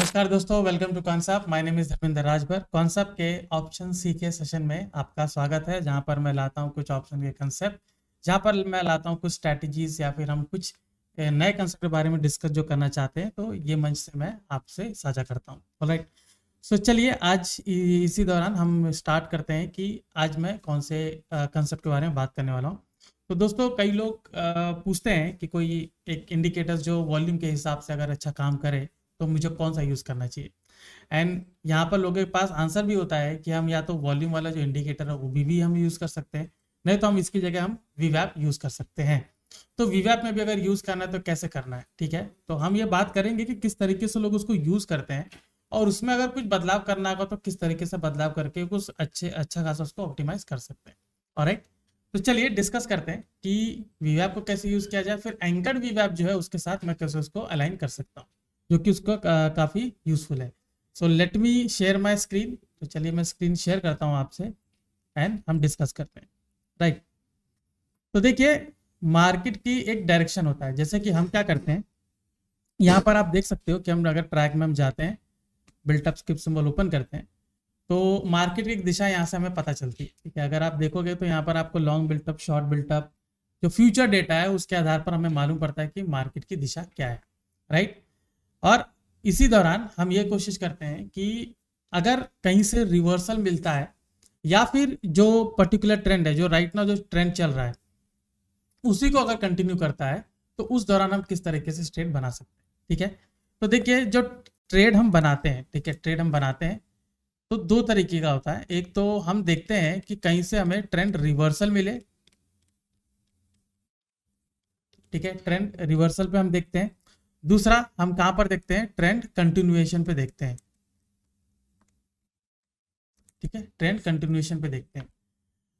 नमस्कार दोस्तों, welcome to concept. My name is Dharmendra Rajbhar. Concept के ऑप्शन सी के सेशन में आपका स्वागत है, जहां पर मैं लाता हूं कुछ ऑप्शन के कंसेप्ट, जहां पर मैं लाता हूं कुछ स्ट्रैटेजीज या फिर हम कुछ नए कंसेप्ट के बारे में डिस्कस जो करना चाहते हैं, तो ये मंच से मैं आपसे साझा करता हूं। ऑलराइट, सो चलिए आज इसी दौरान हम स्टार्ट करते हैं कि आज मैं कौन से कंसेप्ट के बारे में बात करने वाला हूँ। तो दोस्तों, कई लोग पूछते हैं कि कोई एक इंडिकेटर्स जो वॉल्यूम के हिसाब से अगर अच्छा काम करे तो मुझे कौन सा यूज़ करना चाहिए। एंड यहाँ पर लोगों के पास आंसर भी होता है कि हम या तो वॉल्यूम वाला जो इंडिकेटर है वो भी हम यूज़ कर सकते हैं, नहीं तो हम इसकी जगह हम वीवैप यूज़ कर सकते हैं। तो वीवैप में भी अगर यूज़ करना है तो कैसे करना है, ठीक है। तो हम ये बात करेंगे कि किस तरीके से लोग उसको यूज़ करते हैं, और उसमें अगर कुछ बदलाव करना होगा तो किस तरीके से बदलाव करके कुछ अच्छा खासा उसको ऑप्टिमाइज कर सकते हैं। ऑलराइट, तो चलिए डिस्कस करते हैं कि वीवैप को कैसे यूज़ किया जाए, फिर एंकर्ड वीवैप जो है उसके साथ मैं कैसे उसको अलाइन कर सकता हूँ, जो कि उसको काफ़ी यूजफुल है। सो let me share my screen. तो चलिए मैं स्क्रीन शेयर करता हूँ आपसे एंड हम डिस्कस करते हैं। राइट, तो देखिए मार्केट की एक डायरेक्शन होता है, जैसे कि हम क्या करते हैं, यहाँ पर आप देख सकते हो कि हम अगर ट्रैक में हम जाते हैं, बिल्टअप स्किप सिंबल ओपन करते हैं, तो मार्केट की एक दिशा यहाँ से हमें पता चलती है। ठीक है, अगर आप देखोगे तो यहाँ पर आपको लॉन्ग बिल्टअप, शॉर्ट बिल्टअप, जो फ्यूचर डेटा है उसके आधार पर हमें मालूम पड़ता है कि मार्केट की दिशा क्या है। राइट, और इसी दौरान हम ये कोशिश करते हैं कि अगर कहीं से रिवर्सल मिलता है या फिर जो पर्टिकुलर ट्रेंड है, जो राइट नाउ जो ट्रेंड चल रहा है, उसी को अगर कंटिन्यू करता है तो उस दौरान हम किस तरीके से ट्रेड बना सकते हैं। ठीक है, तो देखिए जो ट्रेड हम बनाते हैं, ठीक है, ट्रेड हम बनाते हैं तो दो तरीके का होता है। एक तो हम देखते हैं कि कहीं से हमें ट्रेंड रिवर्सल मिले, ठीक है, ट्रेंड रिवर्सल पे हम देखते हैं। दूसरा हम कहां पर देखते हैं, ट्रेंड कंटिन्यूएशन पे देखते हैं। ठीक है, ट्रेंड कंटिन्यूएशन पे देखते हैं।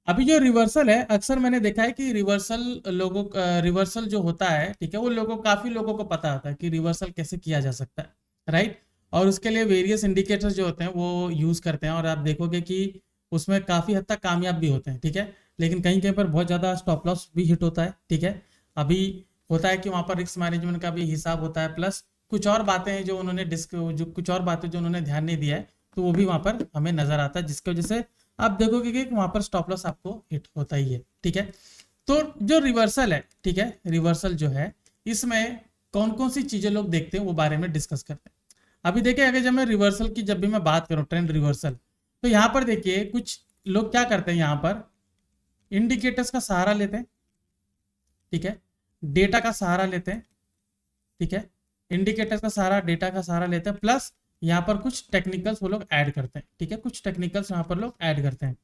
अभी जो रिवर्सल है, अक्सर मैंने देखा है कि रिवर्सल जो होता है, ठीक है, वो काफी लोगों को पता होता है कि रिवर्सल कैसे किया जा सकता है। राइट, और उसके लिए वेरियस इंडिकेटर्स जो होते हैं वो यूज करते हैं, और आप देखोगे कि उसमें काफी हद तक कामयाब भी होते हैं। ठीक है, लेकिन कहीं कहीं पर बहुत ज्यादा स्टॉप लॉस भी हिट होता है। ठीक है, अभी होता है कि वहां पर रिस्क मैनेजमेंट का भी हिसाब होता है, प्लस कुछ और बातें हैं जो कुछ और बातें जो उन्होंने ध्यान नहीं दिया है, तो वो भी वहां पर हमें नजर आता है, जिसकी वजह से आप देखोगे कि वहां पर स्टॉप लॉस आपको हिट होता ही है। ठीक है, तो जो रिवर्सल है, ठीक है, रिवर्सल जो है इसमें कौन कौन सी चीजें लोग देखते हैं वो बारे में डिस्कस करते हैं। अभी देखिए, अगर जब भी मैं बात करूं ट्रेंड रिवर्सल, तो यहाँ पर देखिए कुछ लोग क्या करते हैं, यहाँ पर इंडिकेटर्स का सहारा लेते हैं, ठीक है, डेटा का सहारा लेते हैं, ठीक है, इंडिकेटर्स का सहारा, डेटा का सहारा लेते हैं, प्लस यहाँ पर कुछ टेक्निकल्स वो लोग ऐड करते हैं। ठीक है, कुछ टेक्निकल्स यहाँ पर लोग ऐड करते हैं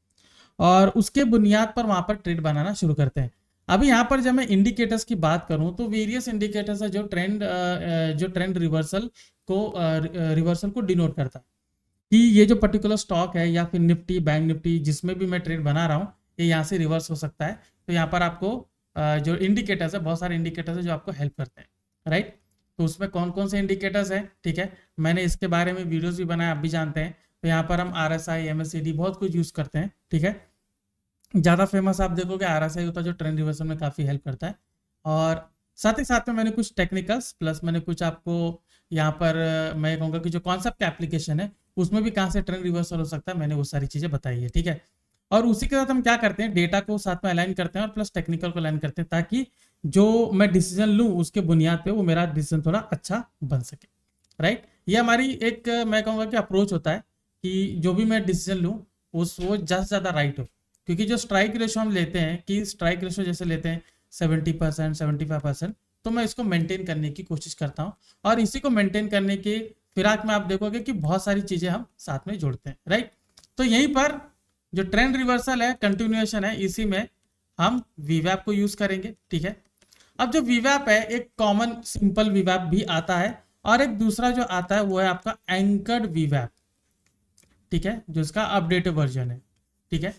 और उसके बुनियाद पर वहां पर ट्रेड बनाना शुरू करते हैं। अभी यहाँ पर जब मैं इंडिकेटर्स की बात करूं तो वेरियस इंडिकेटर्स है जो ट्रेंड रिवर्सल को डिनोट करता है कि ये जो पर्टिकुलर स्टॉक है या फिर निफ्टी, बैंक निफ्टी, जिसमें भी मैं ट्रेड बना रहा हूँ, ये यहाँ से रिवर्स हो सकता है। तो यहाँ पर आपको जो इंडिकेटर्स है, बहुत सारे इंडिकेटर्स है जो आपको हेल्प करते हैं। राइट, तो उसमें कौन कौन से इंडिकेटर्स हैं, ठीक है, मैंने इसके बारे में वीडियोस भी बनाए, आप भी जानते हैं। तो यहाँ पर हम RSI, MACD बहुत कुछ यूज करते हैं। ठीक है, ज़्यादा फेमस आप देखोगे RSI होता है, जो ट्रेंड रिवर्सल में काफ़ी हेल्प करता है। और साथ ही साथ में मैंने कुछ टेक्निकल्स प्लस मैंने कुछ आपको यहाँ पर मैं कहूँगा कि जो कॉन्सेप्ट का एप्लीकेशन है उसमें भी कहाँ से ट्रेंड रिवर्सल हो सकता है, मैंने वो सारी चीज़ें बताई है। ठीक है, और उसी के साथ हम क्या करते हैं, डेटा को साथ में अलाइन करते हैं और प्लस टेक्निकल को अलाइन करते हैं, ताकि जो मैं डिसीजन लूँ उसके बुनियाद पे वो मेरा डिसीजन थोड़ा अच्छा बन सके। राइट, ये हमारी एक मैं कहूँगा कि अप्रोच होता है कि जो भी मैं डिसीजन लूँ वो ज़्यादा से ज़्यादा राइट हो, क्योंकि जो स्ट्राइक रेशो हम लेते हैं, कि स्ट्राइक रेशो जैसे लेते हैं 70%, 75%, तो मैं इसको मेंटेन करने की कोशिश करता हूँ, और इसी को मेंटेन करने के फिराक में आप देखोगे कि बहुत सारी चीज़ें हम साथ में जोड़ते हैं। राइट, तो यहीं पर जो ट्रेंड रिवर्सल है, कंटिन्यूएशन है, इसी में हम वीवैप को यूज करेंगे। ठीक है, अब जो वीवैप है, एक कॉमन सिंपल वीवैप भी आता है, और एक दूसरा जो आता है वो है आपका एंकर्ड वीवैप। ठीक है, जो इसका अपडेटेड वर्जन है। ठीक है,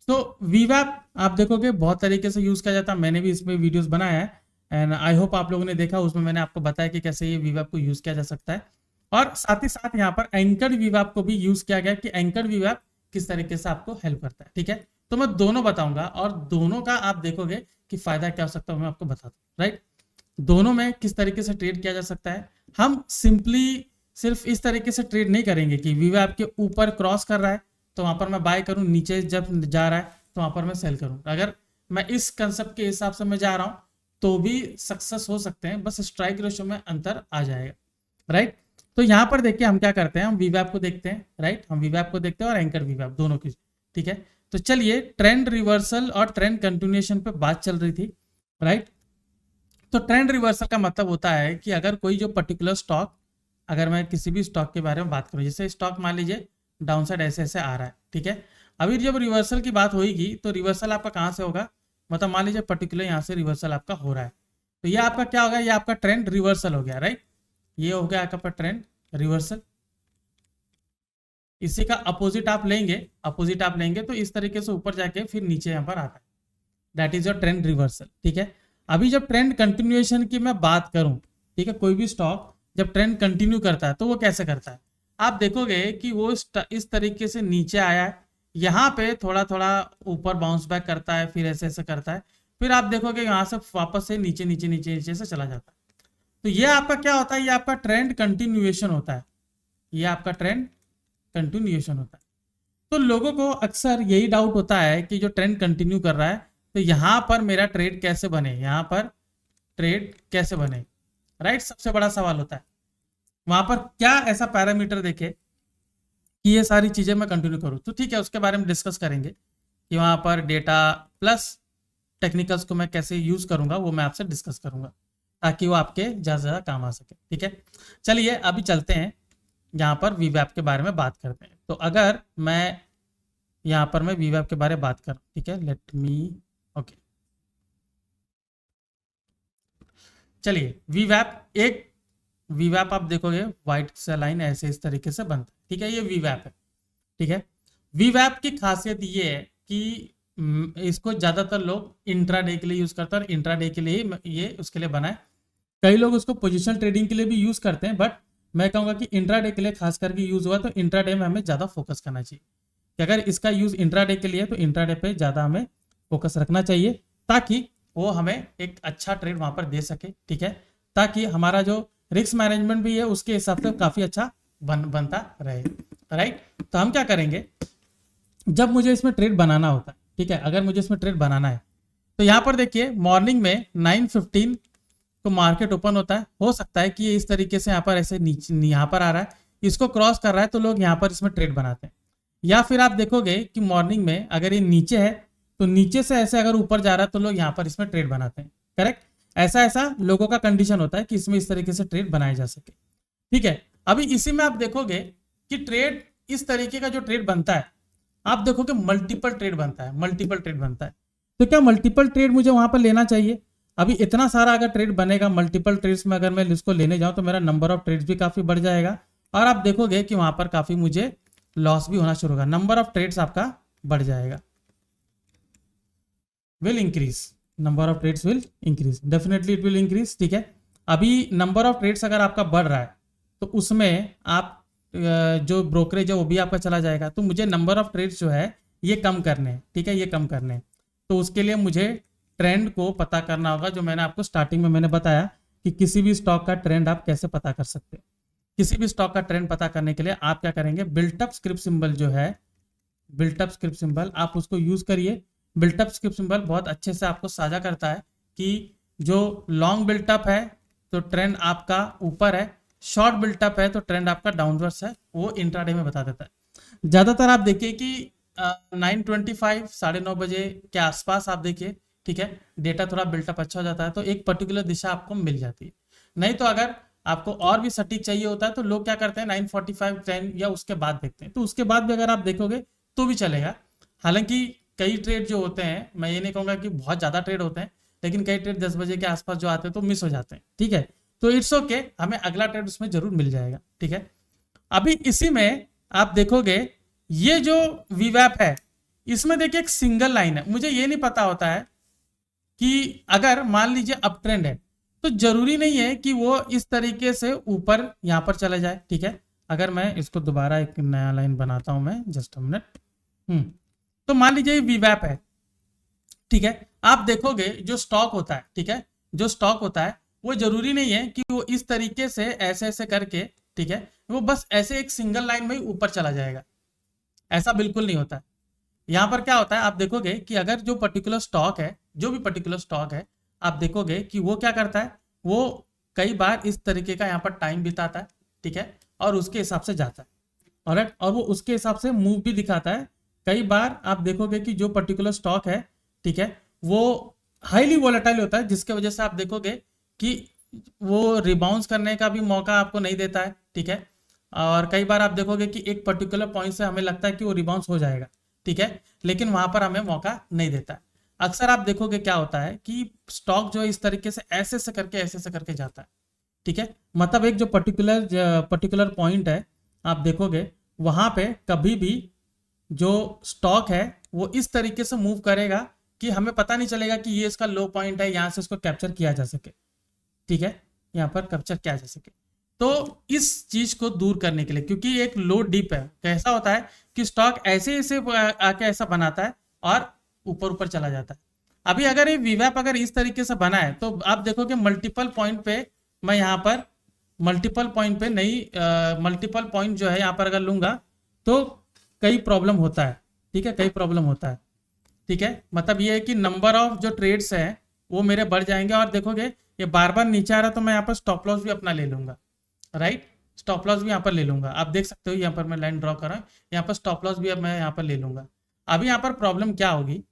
तो वीवैप आप देखोगे बहुत तरीके से यूज किया जाता है, मैंने भी इसमें वीडियोस बनाया है एंड आई होप आप लोगों ने देखा, उसमें मैंने आपको बताया कि कैसे ये वीवैप को यूज किया जा सकता है। और साथ ही साथ यहाँ पर एंकर्ड वीवैप को भी यूज किया गया कि एंकर्ड वीवैप किस तरीके से आपको हेल्प करता है। ठीक है, तो मैं दोनों बताऊंगा और दोनों का आप देखोगे कि फायदा क्या हो सकता है, मैं आपको बताता हूँ। राइट, दोनों में किस तरीके से ट्रेड किया जा सकता है। हम सिंपली सिर्फ इस तरीके से ट्रेड नहीं करेंगे कि वीवैप के ऊपर क्रॉस कर रहा है तो वहां पर मैं बाय करूं, नीचे जब जा रहा है तो वहां पर मैं सेल करूं। अगर मैं इस कंसेप्ट के हिसाब से मैं जा रहा हूं तो भी सक्सेस हो सकते हैं, बस स्ट्राइक रेशो में अंतर आ जाएगा, राइट। तो यहाँ पर देखिए हम क्या करते हैं, हम वीवैप को देखते हैं, राइट, हम वीवैप को देखते हैं और एंकर वीवैप दोनों की, ठीक है। तो चलिए ट्रेंड रिवर्सल और ट्रेंड कंटिन्यूएशन पे बात चल रही थी, राइट। तो ट्रेंड रिवर्सल का मतलब होता है कि अगर कोई जो पर्टिकुलर स्टॉक, अगर मैं किसी भी स्टॉक के बारे में बात करूं, जैसे स्टॉक मान लीजिए डाउन साइड ऐसे ऐसे आ रहा है, ठीक है। अभी जब रिवर्सल की बात होगी तो रिवर्सल आपका कहाँ से होगा, मतलब मान लीजिए पर्टिकुलर यहाँ से रिवर्सल आपका हो रहा है, तो ये आपका क्या होगा, ये आपका ट्रेंड रिवर्सल हो गया, राइट। ये हो गया आपका ट्रेंड रिवर्सल। इसी का अपोजिट आप लेंगे तो इस तरीके से ऊपर जाके फिर नीचे यहाँ पर आता है, that is your trend reversal, ठीक है। अभी जब ट्रेंड कंटिन्यूएशन की मैं बात करूं, ठीक है, कोई भी स्टॉक जब ट्रेंड कंटिन्यू करता है तो वो कैसे करता है, आप देखोगे कि वो इस तरीके से नीचे आया है, यहाँ पे थोड़ा थोड़ा ऊपर बाउंस बैक करता है, फिर ऐसे ऐसे करता है, फिर आप देखोगे यहाँ से वापस से नीचे नीचे नीचे नीचे से चला जाता है। तो ये आपका क्या होता है, ये आपका ट्रेंड कंटिन्यूएशन होता है, ये आपका ट्रेंड कंटिन्यूएशन होता है। तो लोगों को अक्सर यही डाउट होता है कि जो ट्रेंड कंटिन्यू कर रहा है तो यहाँ पर मेरा ट्रेड कैसे बने, यहाँ पर ट्रेड कैसे बने, राइट, सबसे बड़ा सवाल होता है। वहां पर क्या ऐसा पैरामीटर देखे कि ये सारी चीजें मैं कंटिन्यू करूँ, तो ठीक है, उसके बारे में डिस्कस करेंगे कि वहां पर डेटा प्लस टेक्निकल्स को मैं कैसे यूज करूंगा, वो मैं आपसे डिस्कस करूंगा ताकि वो आपके ज़्यादा से ज़्यादा काम आ सके, ठीक है। चलिए अभी चलते हैं, यहाँ पर वीवैप के बारे में बात करते हैं। तो अगर मैं यहाँ पर मैं वीवैप के बारे में बात करूँ, ठीक है, लेट मी, ओके, चलिए वीवैप आप देखोगे व्हाइट सा लाइन ऐसे इस तरीके से बनता है, ठीक है, ये वीवैप है, ठीक है। वीवैप की खासियत ये है कि इसको ज्यादातर लोग इंट्राडे के लिए यूज करते हैं और इंट्राडे के लिए ये उसके लिए बना है। कई लोग उसको पोजिशनल ट्रेडिंग के लिए भी यूज करते हैं, बट मैं कहूंगा कि इंट्राडे के लिए खास करके यूज हुआ तो इंट्राडे में हमें ज्यादा फोकस करना चाहिए कि अगर इसका यूज इंट्राडे के लिए तो इंट्राडे पे ज्यादा हमें फोकस रखना चाहिए ताकि वो हमें एक अच्छा ट्रेड वहां पर दे सके, ठीक है, ताकि हमारा जो रिस्क मैनेजमेंट भी है उसके हिसाब से काफी अच्छा बनता रहे, राइट। तो हम क्या करेंगे, जब मुझे इसमें ट्रेड बनाना होता है, ठीक है, अगर मुझे इसमें ट्रेड बनाना है तो यहाँ पर देखिए मॉर्निंग में 9:15 को मार्केट ओपन होता है, हो सकता है कि ये इस तरीके से यहाँ पर ऐसे नीचे यहाँ पर आ रहा है, इसको क्रॉस कर रहा है तो लोग यहाँ पर इसमें ट्रेड बनाते हैं। या फिर आप देखोगे कि मॉर्निंग में अगर ये नीचे है तो नीचे से ऐसे अगर ऊपर जा रहा है तो लोग यहाँ पर इसमें ट्रेड बनाते हैं, करेक्ट। ऐसा लोगों का कंडीशन होता है कि इसमें इस तरीके से ट्रेड बनाया जा सके, ठीक है। अभी इसी में आप देखोगे कि ट्रेड इस तरीके का जो ट्रेड बनता है, आप देखोगे मल्टीपल ट्रेड बनता है, तो क्या मल्टीपल ट्रेड मुझे वहां पर लेना चाहिए। अभी इतना सारा अगर ट्रेड बनेगा मल्टीपल ट्रेड्स में, अगर मैं इसको लेने जाऊं तो मेरा नंबर ऑफ ट्रेड्स भी काफी बढ़ जाएगा और आप देखोगे कि वहां पर काफी मुझे लॉस भी होना शुरू होगा, नंबर ऑफ ट्रेड्स आपका बढ़ जाएगा, will increase, number of trades will increase, definitely it will increase, ठीक है। अभी नंबर ऑफ ट्रेड्स अगर आपका बढ़ रहा है तो उसमें आप जो ब्रोकरेज है वो भी आपका चला जाएगा, तो मुझे नंबर ऑफ ट्रेड्स जो है ये कम करने हैं, ठीक है, ये कम करने हैं। तो उसके लिए मुझे ट्रेंड को पता करना होगा, जो मैंने आपको स्टार्टिंग में मैंने बताया कि किसी भी स्टॉक का ट्रेंड आप कैसे पता कर सकते हैं। किसी भी स्टॉक का ट्रेंड पता करने के लिए आप क्या करेंगे, बिल्टअप स्क्रिप्ट सिंबल जो है, बिल्टअप स्क्रिप्ट सिंबल आप उसको यूज करिए। बिल्टअप स्क्रिप्ट सिंबल बहुत अच्छे से आपको साझा करता है कि जो लॉन्ग बिल्टअप है तो ट्रेंड आपका ऊपर है, शॉर्ट बिल्टअप है तो ट्रेंड आपका डाउनवर्ड्स है, वो इंट्राडे में बता देता है। ज्यादातर आप देखिए कि 9:25 9:30 बजे के आसपास आप देखिए, ठीक है, डेटा थोड़ा बिल्टअप अच्छा हो जाता है तो एक पर्टिकुलर दिशा आपको मिल जाती है। नहीं तो अगर आपको और भी सटीक चाहिए होता है तो लोग क्या करते हैं 9:45 10 या उसके बाद देखते हैं, तो उसके बाद भी अगर आप देखोगे तो भी चलेगा। हालांकि कई ट्रेड जो होते हैं, मैं ये नहीं कहूंगा कि बहुत ज्यादा ट्रेड होते हैं, लेकिन कई ट्रेड 10 बजे के आसपास जो आते हैं तो मिस हो जाते हैं, ठीक है, तो इट्स ओके, हमें अगला ट्रेड उसमें जरूर मिल जाएगा, ठीक है। अभी इसी में आप देखोगे ये जो वीवैप है इसमें देखिए एक सिंगल लाइन है। मुझे ये नहीं पता होता है कि अगर मान लीजिए अप ट्रेंड है तो जरूरी नहीं है कि वो इस तरीके से ऊपर यहां पर चला जाए, ठीक है। अगर मैं इसको दोबारा एक नया लाइन बनाता हूं मैं, जस्ट अ मिनट, तो मान लीजिए वीवैप है, ठीक है, आप देखोगे जो स्टॉक होता है, ठीक है, जो स्टॉक होता है वो जरूरी नहीं है कि वो इस तरीके से ऐसे ऐसे करके, ठीक है, वो बस ऐसे एक सिंगल लाइन में ही ऊपर चला जाएगा। ऐसा बिल्कुल नहीं होता है। यहाँ पर क्या होता है, आप देखोगे कि अगर जो पर्टिकुलर स्टॉक है, जो भी पर्टिकुलर स्टॉक है, आप देखोगे कि वो क्या करता है, वो कई बार इस तरीके का यहाँ पर टाइम बिताता है, ठीक है, और उसके हिसाब से जाता है, ऑलराइट, और वो उसके हिसाब से मूव भी दिखाता है। कई बार आप देखोगे कि जो पर्टिकुलर स्टॉक है, ठीक है, वो हाईली वोलेटाइल होता है, जिसके वजह से आप देखोगे कि वो रिबाउंस करने का भी मौका आपको नहीं देता है, ठीक है, और कई बार आप देखोगे कि एक पर्टिकुलर पॉइंट से हमें लगता है कि वो रिबाउंस हो जाएगा, ठीक है, लेकिन वहां पर हमें मौका नहीं देता है। अक्सर आप देखोगे क्या होता है कि स्टॉक जो है इस तरीके से ऐसे से करके जाता है, ठीक है, मतलब एक जो पर्टिकुलर पॉइंट है, आप देखोगे वहां पे कभी भी जो स्टॉक है वो इस तरीके से मूव करेगा कि हमें पता नहीं चलेगा कि ये इसका लो पॉइंट है, यहां से इसको कैप्चर किया जा सके, ठीक है, यहाँ पर कैप्चर किया जा सके। तो इस चीज को दूर करने के लिए, क्योंकि एक लो डिप है, कैसा होता है कि स्टॉक ऐसे ऐसे आके ऐसा बनाता है और ऊपर ऊपर चला जाता है। अभी अगर ये वीवैप अगर इस तरीके से बना है तो आप देखोगे मल्टीपल पॉइंट पे, मैं यहाँ पर मल्टीपल पॉइंट पे नहीं, मल्टीपल पॉइंट जो है यहाँ पर अगर लूंगा तो कई प्रॉब्लम होता है, ठीक है, कई प्रॉब्लम होता है, ठीक है, मतलब ये है कि नंबर ऑफ जो ट्रेड्स हैं वो मेरे बढ़ जाएंगे, और देखोगे ये बार बार नीचे आ रहा है तो मैं यहाँ पर स्टॉप लॉस भी अपना ले लूंगा, राइट, स्टॉप लॉस भी यहाँ पर ले लूंगा। आप देख सकते हो यहाँ पर मैं लाइन ड्रॉ कर रहा हूँ, यहाँ पर स्टॉप लॉस भी अब मैं यहाँ पर ले लूंगा। अभी यहाँ पर प्रॉब्लम क्या होगी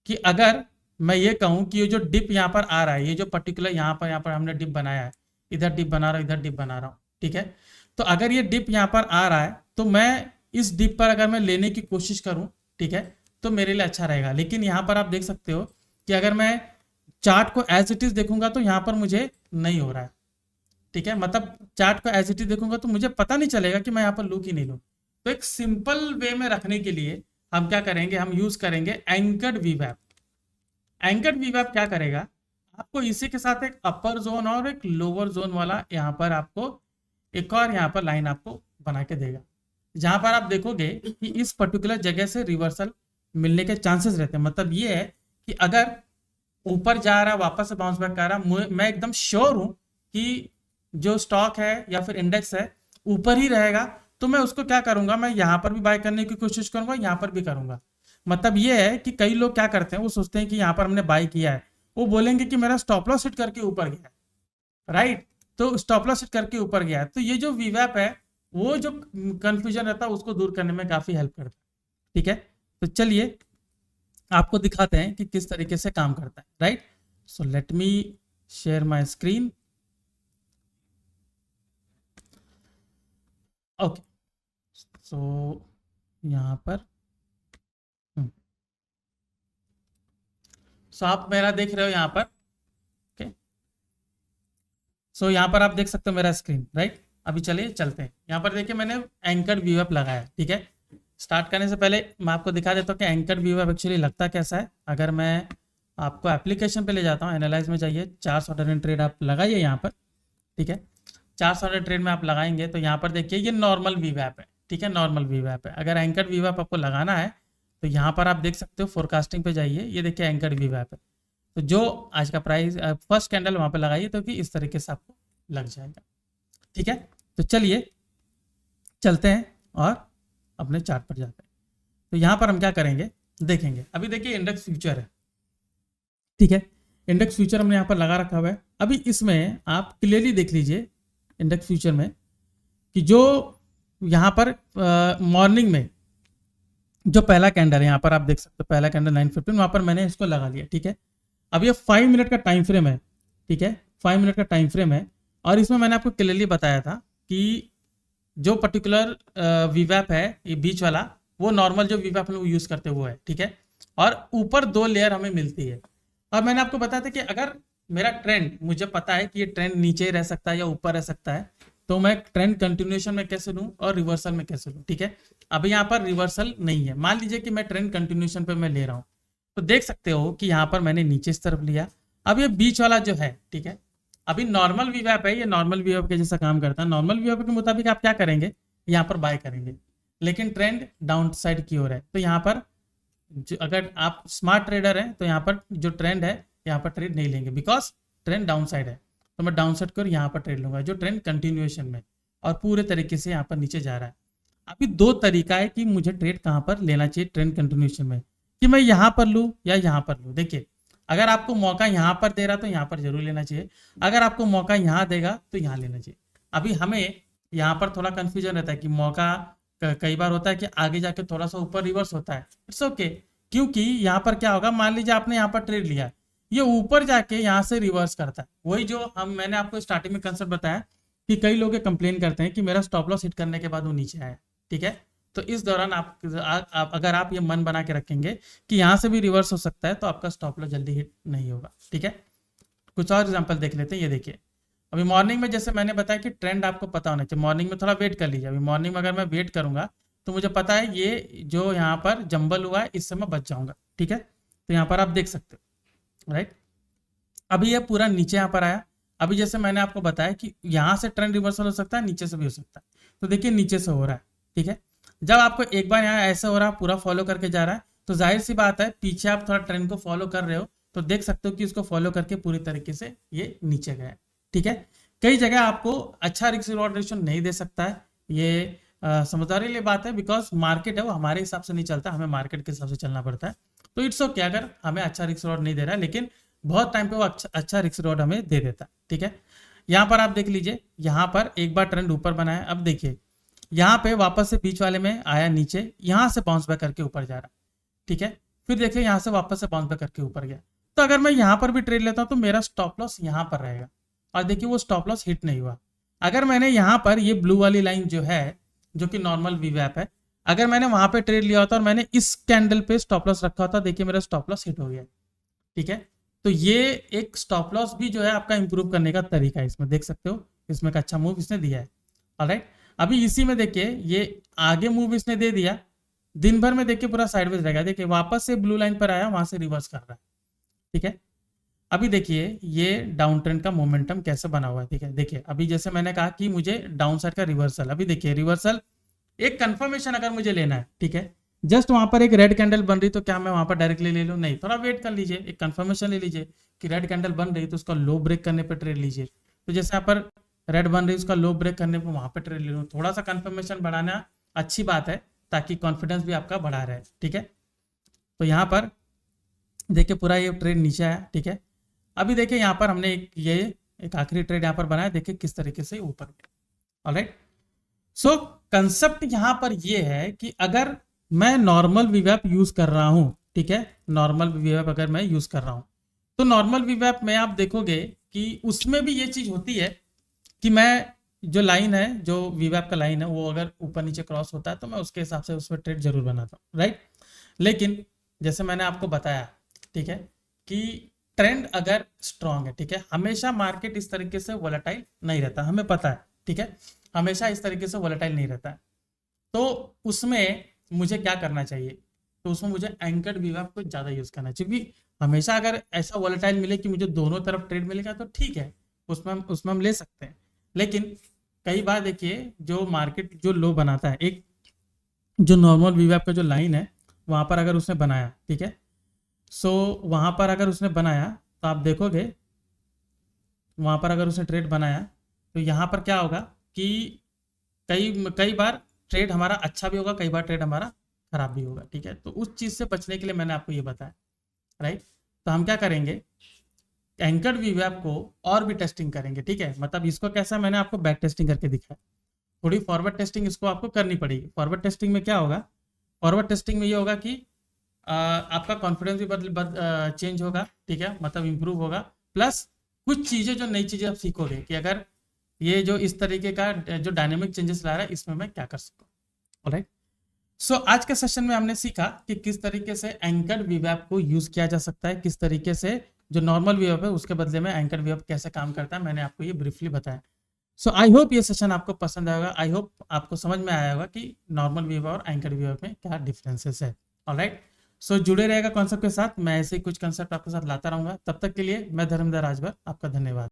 कि अगर मैं ये कहूँ कि ये जो डिप यहाँ पर आ रहा है, ये जो पर्टिकुलर यहाँ पर हमने डिप बनाया है, इधर डिप बना रहा हूँ, इधर डिप बना रहा हूँ, ठीक है, तो अगर ये डिप यहाँ पर आ रहा है तो मैं इस डिप पर अगर मैं लेने की कोशिश करूँ, ठीक है, तो मेरे लिए अच्छा रहेगा। लेकिन यहाँ पर आप देख सकते हो कि अगर मैं चार्ट को एज इट इज देखूंगा तो यहाँ पर मुझे नहीं हो रहा है, ठीक है, मतलब चार्ट को एज इट इज देखूंगा तो मुझे पता नहीं चलेगा कि मैं यहाँ पर लूँ कि नहीं लूँ। तो एक सिंपल वे में रखने के लिए हम क्या करेंगे, हम यूज करेंगे एंकर्ड वीवैप। एंकर्ड वीवैप क्या करेगा, आपको इसी के साथ एक अपर जोन और एक लोअर जोन वाला यहाँ पर आपको एक और यहाँ पर लाइन आपको बना के देगा, जहां पर आप देखोगे कि इस पर्टिकुलर जगह से रिवर्सल मिलने के चांसेस रहते हैं। मतलब ये है कि अगर ऊपर जा रहा वापस से बाउंस बैक कर रहा, मैं एकदम श्योर हूं कि जो स्टॉक है या फिर इंडेक्स है ऊपर ही रहेगा, तो मैं उसको क्या करूंगा, मैं यहाँ पर भी बाय करने की कोशिश करूंगा, यहाँ पर भी करूंगा। मतलब ये है कि कई लोग क्या करते हैं, वो सोचते हैं कि यहाँ पर हमने बाय किया है, वो बोलेंगे कि मेरा स्टॉप लॉस हिट करके ऊपर गया है, राइट, तो स्टॉप लॉस हिट करके ऊपर गया है। तो ये जो वीवैप है वो जो कंफ्यूजन रहता है उसको दूर करने में काफी हेल्प करता है, ठीक है। तो चलिए आपको दिखाते हैं कि किस तरीके से काम करता है, right. So let me share my screen, okay. So यहाँ पर सो आप मेरा देख रहे हो यहाँ पर, ओके। सो यहाँ पर आप देख सकते हो मेरा स्क्रीन, राइट। अभी चलिए चलते हैं, यहाँ पर देखिए मैंने एंकर्ड वीवैप लगाया है, ठीक है। स्टार्ट करने से पहले मैं आपको दिखा देता हूँ कि एंकर्ड वीवैप एक्चुअली लगता कैसा है। अगर मैं आपको एप्लीकेशन पे ले जाता हूँ, एनालाइज में जाइए, 400 ट्रेड आप लगाइए यहाँ पर, ठीक है। 400 ट्रेड में आप लगाएंगे तो यहाँ पर देखिए ये नॉर्मल वीवैप है, ठीक है, नॉर्मल वीवैप है। अगर एंकर्ड वीवैप आपको लगाना है तो यहाँ पर आप देख सकते हो फोरकास्टिंग पे जाइए, ये देखिए एंकर्ड वीवैप है। तो जो आज का प्राइस फर्स्ट कैंडल वहाँ पर लगाइए तो कि इस तरीके से आपको लग जाएगा, ठीक है। तो चलिए चलते हैं और अपने चार्ट पर जाते हैं। तो यहाँ पर हम क्या करेंगे देखेंगे। अभी देखिए इंडेक्स फ्यूचर है, ठीक है, इंडेक्स फ्यूचर हमने यहाँ पर लगा रखा हुआ है। अभी इसमें आप क्लियरली देख लीजिए इंडेक्स फ्यूचर में कि जो यहाँ पर मॉर्निंग में जो पहला कैंडल है, यहाँ पर आप देख सकते हो पहला कैंडल 915, वहाँ पर मैंने इसको लगा लिया, ठीक है। अब ये 5 मिनट का टाइम फ्रेम है, ठीक है, 5 मिनट का टाइम फ्रेम है। और इसमें मैंने आपको क्लियरली बताया था कि जो पर्टिकुलर वीवैप है ये बीच वाला, वो नॉर्मल जो वीवैप हम यूज करते हैं वो है, ठीक है। और ऊपर 2 लेयर हमें मिलती है। और मैंने आपको बताया था कि अगर मेरा ट्रेंड, मुझे पता है कि ये ट्रेंड नीचे रह सकता है या ऊपर रह सकता है, तो मैं ट्रेंड कंटिन्यूएशन में कैसे लूँ और रिवर्सल में कैसे लूँ, ठीक है। अभी यहाँ पर रिवर्सल नहीं है, मान लीजिए कि मैं ट्रेंड कंटिन्यूएशन पे मैं ले रहा हूँ, तो देख सकते हो कि यहाँ पर मैंने नीचे इस तरफ लिया। अब ये बीच वाला जो है, ठीक है, अभी नॉर्मल वीवैप है, ये नॉर्मल वीवैप के जैसा काम करता है। नॉर्मल वीवैप के मुताबिक आप क्या करेंगे, यहाँ पर बाय करेंगे, लेकिन ट्रेंड डाउन साइड की ओर है। तो यहाँ पर अगर आप स्मार्ट ट्रेडर हैं तो यहाँ पर जो ट्रेंड है यहाँ पर ट्रेड नहीं लेंगे, बिकॉज ट्रेंड डाउन साइड है। तो मैं डाउन साइड की ओर यहाँ पर ट्रेड लूंगा जो ट्रेंड कंटिन्यूएशन में। और पूरे तरीके से यहाँ पर नीचे जा रहा है। अभी दो तरीका है कि मुझे ट्रेड कहाँ पर लेना चाहिए ट्रेंड कंटिन्यूएशन में, कि मैं यहाँ पर लूँ या यहाँ पर लूँ। देखिए अगर आपको मौका यहाँ पर दे रहा तो यहाँ पर जरूर लेना चाहिए, अगर आपको मौका यहाँ देगा तो यहाँ लेना चाहिए। अभी हमें यहाँ पर थोड़ा कंफ्यूजन रहता है कि मौका कई बार होता है कि आगे जाके थोड़ा सा ऊपर रिवर्स होता है, इट्स ओके। क्योंकि यहाँ पर क्या होगा, मान लीजिए आपने यहाँ पर ट्रेड लिया, ये ऊपर जाके यहाँ से रिवर्स करता है। वही जो मैंने आपको स्टार्टिंग में कंसेप्ट बताया कि कई लोग कंप्लेन करते हैं कि मेरा स्टॉप लॉस हिट करने के बाद वो नीचे आया, ठीक है। तो इस दौरान अगर आप ये मन बना के रखेंगे कि यहाँ से भी रिवर्स हो सकता है तो आपका स्टॉप लॉस जल्दी हिट नहीं होगा, ठीक है। कुछ और एग्जांपल देख लेते हैं। ये देखिए अभी मॉर्निंग में जैसे मैंने बताया कि ट्रेंड आपको पता होना चाहिए, मॉर्निंग में थोड़ा वेट कर लीजिए। अभी मॉर्निंग में अगर मैं वेट करूंगा तो मुझे पता है ये जो यहाँ पर जंबल हुआ है इससे मैं बच जाऊंगा, ठीक है। तो यहाँ पर आप देख सकते हो, राइट। अभी ये पूरा नीचे यहाँ पर आया। अभी जैसे मैंने आपको बताया कि यहाँ से ट्रेंड रिवर्सल हो सकता है, नीचे से भी हो सकता है। तो देखिए नीचे से हो रहा है, ठीक है। जब आपको एक बार यहाँ ऐसा हो रहा है, पूरा फॉलो करके जा रहा है, तो जाहिर सी बात है पीछे आप थोड़ा ट्रेंड को फॉलो कर रहे हो तो देख सकते हो कि इसको फॉलो करके पूरी तरीके से ये नीचे गया, ठीक है। कई जगह आपको अच्छा रिस्क रिवॉर्ड रेशियो नहीं दे सकता है, ये समझदारी वाली बात है, बिकॉज मार्केट है वो हमारे हिसाब से नहीं चलता, हमें मार्केट के हिसाब से चलना पड़ता है। तो इट्स ओके अगर हमें अच्छा रिस्क रिवॉर्ड नहीं दे रहा है, लेकिन बहुत टाइम पे वो अच्छा रिस्क रिवॉर्ड हमें दे देता है, ठीक है। यहाँ पर आप देख लीजिए, यहाँ पर एक बार ट्रेंड ऊपर बनाया, अब देखिए यहाँ पे वापस से बीच वाले में आया नीचे, यहाँ से बाउंस बैक करके ऊपर जा रहा, ठीक है। फिर देखिए यहाँ से वापस से बाउंस बैक करके ऊपर गया। तो अगर मैं यहाँ पर भी ट्रेड लेता हूँ तो मेरा स्टॉप लॉस यहाँ पर रहेगा, और देखिए वो स्टॉप लॉस हिट नहीं हुआ। अगर मैंने यहाँ पर ये ब्लू वाली लाइन जो है, जो कि नॉर्मल वीवैप है, अगर मैंने वहां पे ट्रेड लिया होता और मैंने इस कैंडल पे स्टॉप लॉस रखा होता, देखिए मेरा स्टॉप लॉस हिट हो गया, ठीक है। तो ये एक स्टॉप लॉस भी जो है आपका इंप्रूव करने का तरीका है, इसमें देख सकते हो, इसमें एक अच्छा मूव इसने दिया है, ऑलराइट। अभी इसी में देखिए ये आगे मूव इसने दे दिया, दिन भर में देखिए पूरा साइडवेज रहेगा, देखिए वापस से ब्लू लाइन पर आया, वहां से रिवर्स कर रहा है, ठीक है। अभी देखिए ये डाउन ट्रेंड का मोमेंटम कैसे बना हुआ है, ठीक है। देखिए अभी जैसे मैंने कहा कि मुझे डाउन साइड का रिवर्सल, अभी देखिए रिवर्सल एक कंफर्मेशन अगर मुझे लेना है, ठीक है। जस्ट वहां पर एक रेड कैंडल बन रही तो क्या मैं वहां पर डायरेक्टली ले लूं? नहीं, थोड़ा वेट कर लीजिए, एक कंफर्मेशन ले लीजिए कि रेड कैंडल बन रही तो उसका लो ब्रेक करने पर ट्रेड लीजिए। तो जैसे यहाँ पर रेड बन रही, उसका लो ब्रेक करने पर वहां पर ट्रेड ले लूं। थोड़ा सा कंफर्मेशन बढ़ाना अच्छी बात है ताकि कॉन्फिडेंस भी आपका बढ़ा रहे, ठीक है। तो यहाँ पर देखिए पूरा ये ट्रेड नीचे आया, ठीक है। अभी देखिए यहाँ पर हमने एक आखिरी ट्रेड यहाँ पर बनाया, देखिए किस तरीके से ऊपर, ऑलराइट। सो कंसेप्ट यहाँ पर ये है कि अगर मैं नॉर्मल वीवैप यूज कर रहा हूं, ठीक है, नॉर्मल वीवैप अगर मैं यूज कर रहा हूं तो नॉर्मल वीवैप में आप देखोगे कि उसमें भी ये चीज होती है कि मैं जो लाइन है, जो वीवैप का लाइन है, वो अगर ऊपर नीचे क्रॉस होता है तो मैं उसके हिसाब से उस पर ट्रेड जरूर बनाता हूँ, राइट। लेकिन जैसे मैंने आपको बताया, ठीक है, कि ट्रेंड अगर स्ट्रांग है, ठीक है, हमेशा मार्केट इस तरीके से वोलेटाइल नहीं रहता, हमें पता है, ठीक है, हमेशा इस तरीके से वोलेटाइल नहीं रहता है। तो उसमें मुझे क्या करना चाहिए? तो उसमें मुझे एंकर्ड वीवैप को ज़्यादा यूज़ करना चाहिए, क्योंकि हमेशा अगर ऐसा वोलेटाइल मिले कि मुझे दोनों तरफ ट्रेड मिलेगा तो ठीक है, उसमें हम ले सकते हैं। लेकिन कई बार देखिए जो मार्केट जो लो बनाता है, एक जो नॉर्मल वीवैप का जो लाइन है वहाँ पर अगर उसने बनाया, ठीक है, सो वहाँ पर अगर उसने बनाया तो आप देखोगे वहाँ पर अगर उसने ट्रेड बनाया तो यहाँ पर क्या होगा कि कई बार ट्रेड हमारा अच्छा भी होगा, कई बार ट्रेड हमारा खराब भी होगा, ठीक है। तो उस चीज़ से बचने के लिए मैंने आपको ये बताया, राइट। तो हम क्या करेंगे, एंकर्ड वीवैप को और भी टेस्टिंग करेंगे, ठीक है। मतलब इसको कैसा, मैंने आपको बैक टेस्टिंग करके दिखाया, थोड़ी फॉरवर्ड टेस्टिंग इसको आपको करनी पड़ेगी। फॉरवर्ड टेस्टिंग में क्या होगा, फॉरवर्ड टेस्टिंग में ये होगा कि आपका कॉन्फिडेंस भी चेंज होगा, ठीक है, मतलब इंप्रूव होगा, प्लस कुछ चीज़ें जो नई चीज़ें आप सीखोगे कि अगर ये जो इस तरीके का जो डायनेमिक चेंजेस ला रहा है इसमें मैं क्या कर सकूँ, ऑलराइट। सो आज के सेशन में हमने सीखा कि किस तरीके से एंकर्ड वीवैप को यूज किया जा सकता है, किस तरीके से जो नॉर्मल वीवैप है उसके बदले में एंकर्ड वीवैप कैसे काम करता है, मैंने आपको ये ब्रीफली बताया। सो आई होप ये सेशन आपको पसंद आएगा, आई होप आपको समझ में आया होगा कि नॉर्मल वीवैप और एंकर्ड वीवैप में क्या डिफरेंसेस है, ऑलराइट। सो जुड़े रहेगा कॉन्सेप्ट के साथ, मैं ऐसे ही कुछ कॉन्सेप्ट आपके साथ लाता रहूंगा। तब तक के लिए मैं धर्मेंद्र राजभर, आपका धन्यवाद।